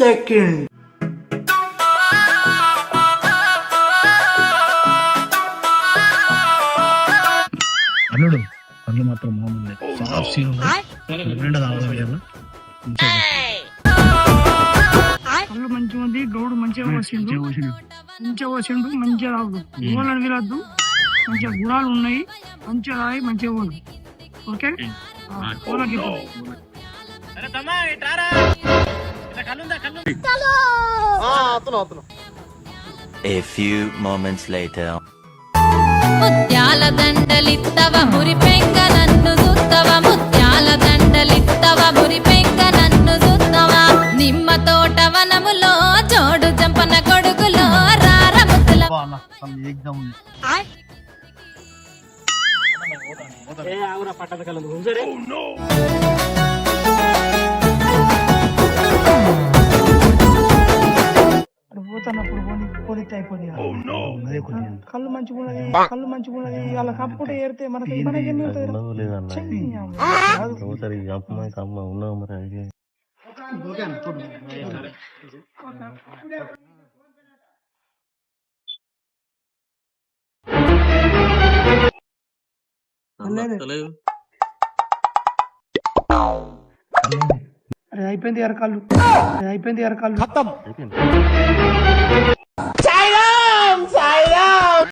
Second. అల్లుడు కళ్ళు మాత్రం మామూలు కళ్ళు మంచిగా ఉంది. గౌడు మంచిగా వచ్చిండు, మంచిగా వచ్చిండు. మంచిగా రాదు ఊళ్ళని వీలద్దు. మంచిగా గుణాలు ఉన్నాయి. మంచిగా రాయి, మంచిగా పోదు. ఓకే ఊళ్ళకి A few moments later. ముత్యాల దండలిత్తవ మురి పెంక నన్ను చూత్తవ, ముత్యాల దండలిత్తవ మురి పెంక నన్ను చూత్తవ, నిమ్మ తోట వనములో జోడు జంపన కొడుకులో రారముతుల పోతున్నప్పుడు పోలితే అయిపోయింది. కళ్ళు మంచిగా ఉన్నది, కళ్ళు మంచిగా ఉన్నది. వాళ్ళ కప్పుకుంటే ఏరితే మనకి మనకేం అయిపోయింది. ఎరకాళ్ళు అయిపోయింది. ఎరకాళ్ళు